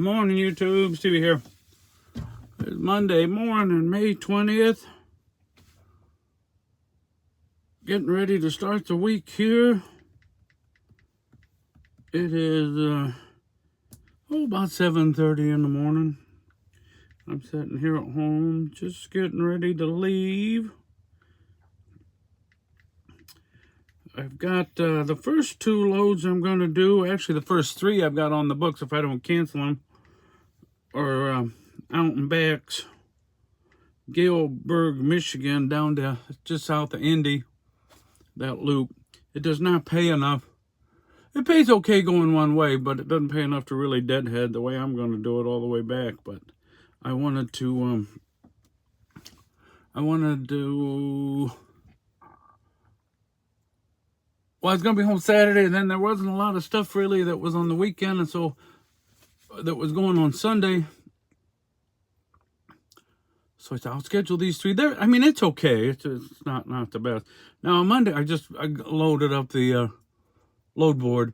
Morning, YouTube. Stevie here. It's Monday morning, May 20th. Getting ready to start the week here. It is about 7:30 in the morning. I'm sitting here at home, just getting ready to leave. I've got the first two loads I'm going to do. Actually, the first three I've got on the books if I don't cancel them. Or out and backs. Galesburg, Michigan, down to just south of Indy. That loop. It does not pay enough. It pays okay going one way, but it doesn't pay enough to really deadhead the way I'm going to do it all the way back. But I wanted to well, I was going to be home Saturday, and then there wasn't a lot of stuff really that was on the weekend, and so that was going on Sunday. So I thought I'll schedule these three there. I mean, it's okay. It's not the best. Now on Monday, I loaded up the load board.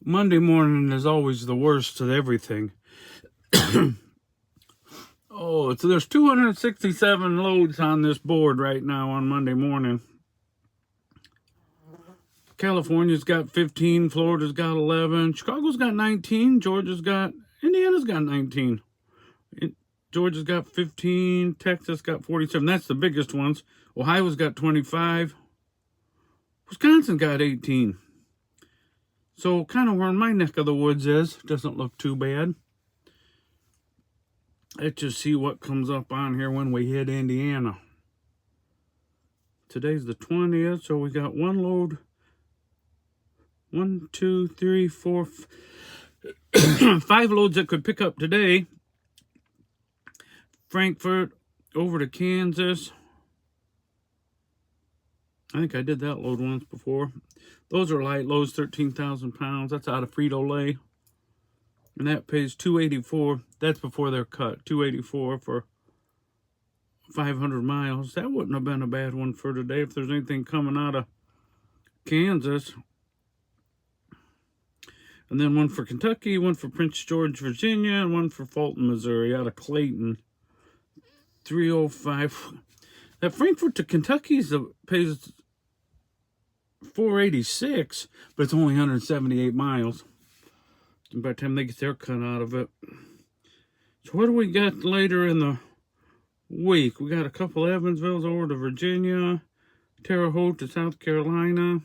Monday morning is always the worst of everything. So there's 267 loads on this board right now on Monday morning. California's got 15, Florida's got 11, Chicago's got 19, Indiana's got 19. Georgia's got 15, Texas got 47. That's the biggest ones. Ohio's got 25. Wisconsin got 18. So kind of where my neck of the woods is. Doesn't look too bad. Let's just see what comes up on here when we hit Indiana. Today's the 20th, so we got one load. 1, 2, 3, 4, 5 loads that could pick up today. Frankfurt over to Kansas. I think I did that load once before. Those are light loads, 13,000 pounds. That's out of Frito-Lay. And that pays $284. That's before they're cut. $284 for 500 miles. That wouldn't have been a bad one for today if there's anything coming out of Kansas. And then one for Kentucky, one for Prince George, Virginia, and one for Fulton, Missouri, out of Clayton. 305. That Frankfurt to Kentucky pays $486, but it's only 178 miles. And by the time they get their cut out of it. So what do we got later in the week? We got a couple Evansvilles over to Virginia, Terre Haute to South Carolina,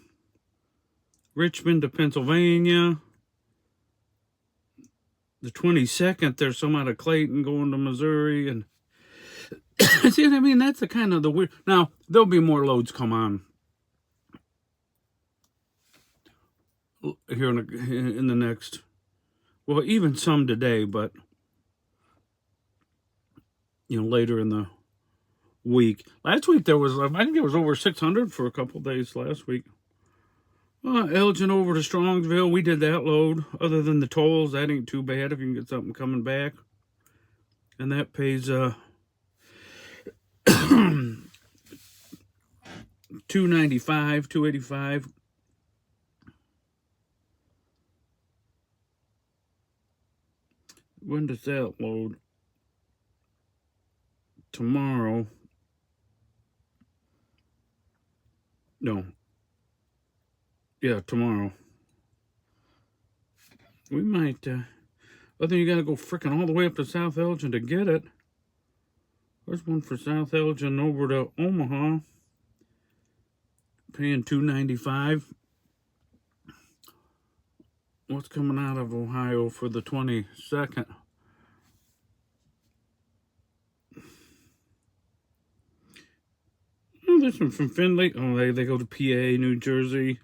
Richmond to Pennsylvania. The 22nd, there's some out of Clayton going to Missouri. And see what I mean? That's the kind of the weird. Now, there'll be more loads come on here in the next, well, even some today, but, later in the week. Last week there was, I think there was over 600 for a couple days last week. Elgin over to Strongsville. We did that load. Other than the tolls, that ain't too bad if you can get something coming back. And that pays $295, $285. When does that load? Tomorrow. No. Yeah, tomorrow. We might, I think you gotta go frickin' all the way up to South Elgin to get it. There's one for South Elgin over to Omaha. Paying $295. What's coming out of Ohio for the 22nd? Oh, there's one from Findlay. Oh, they go to PA, New Jersey.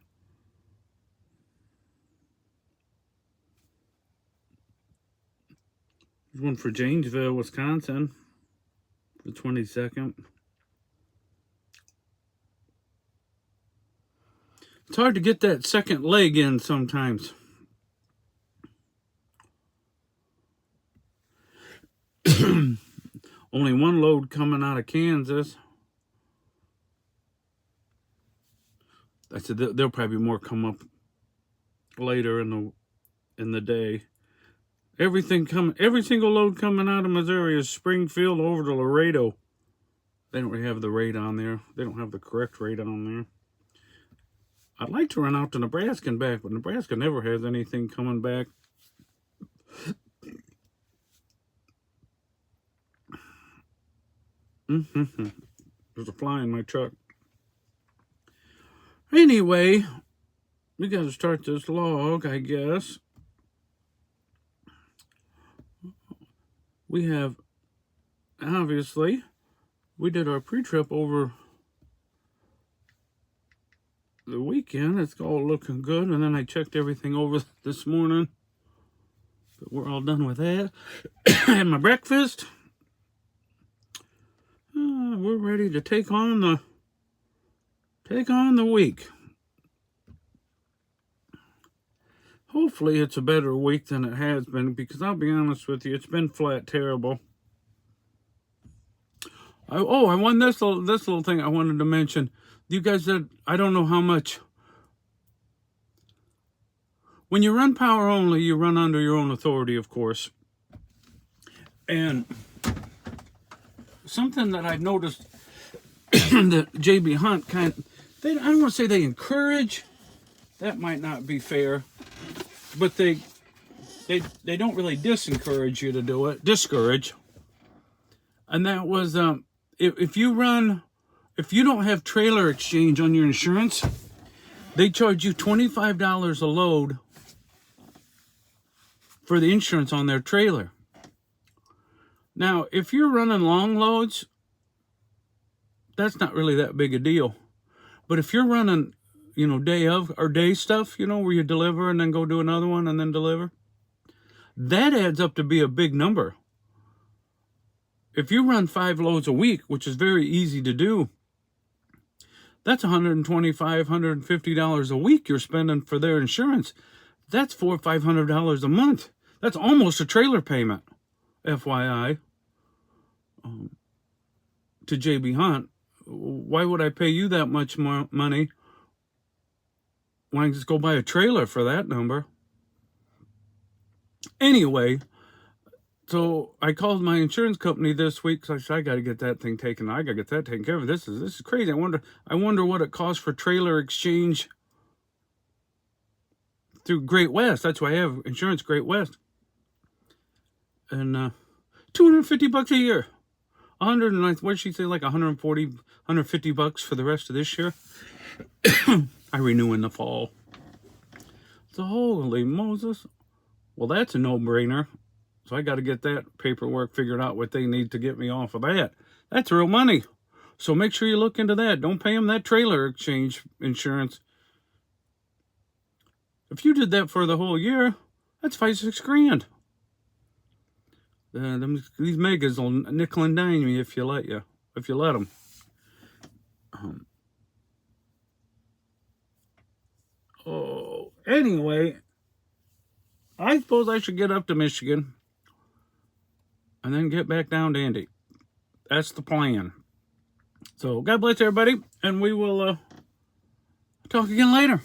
There's one for Janesville, Wisconsin, the 22nd. It's hard to get that second leg in sometimes. Only one load coming out of Kansas. I said there'll probably be more come up later in the day. Every single load coming out of Missouri is Springfield over to Laredo. They don't really have the rate on there. They don't have the correct rate on there. I'd like to run out to Nebraska and back, but Nebraska never has anything coming back. There's a fly in my truck. Anyway, we got to start this log, I guess. We have, obviously, we did our pre-trip over the weekend. It's all looking good. And then I checked everything over this morning. But we're all done with that. Had my breakfast. We're ready to take on the week. Hopefully it's a better week than it has been, because I'll be honest with you, it's been flat terrible. I won this little thing I wanted to mention. You guys said, I don't know how much. When you run power only, you run under your own authority, of course. And something that I've noticed that JB Hunt I don't want to say they encourage. That might not be fair. But they don't really discourage you to do it. Discourage. And that was, if you don't have trailer exchange on your insurance, they charge you $25 a load for the insurance on their trailer. Now, if you're running long loads, that's not really that big a deal. But if you're running, day of or day stuff, where you deliver and then go do another one and then deliver, that adds up to be a big number. If you run 5 loads a week, which is very easy to do, that's $125, $150 a week you're spending for their insurance. That's $400 or $500 a month. That's almost a trailer payment, FYI, to JB Hunt. Why would I pay you that much more money when I can just go buy a trailer for that number? Anyway, so I called my insurance company this week because I said, I got to get that thing taken. I got to get that taken care of. This is crazy. I wonder what it costs for trailer exchange through Great West. That's why I have insurance, Great West. And $250 a year. 109. What did she say? Like 140, 150 bucks for the rest of this year. I renew in the fall. So holy Moses. Well, that's a no-brainer. So I got to get that paperwork figured out, what they need to get me off of that. That's real money. So make sure you look into that. Don't pay them that trailer exchange insurance. If you did that for the whole year, that's $5-6 grand. These megas will nickel and dime you if you let them. Anyway, I suppose I should get up to Michigan and then get back down to Indy. That's the plan. So God bless everybody, and we will talk again later.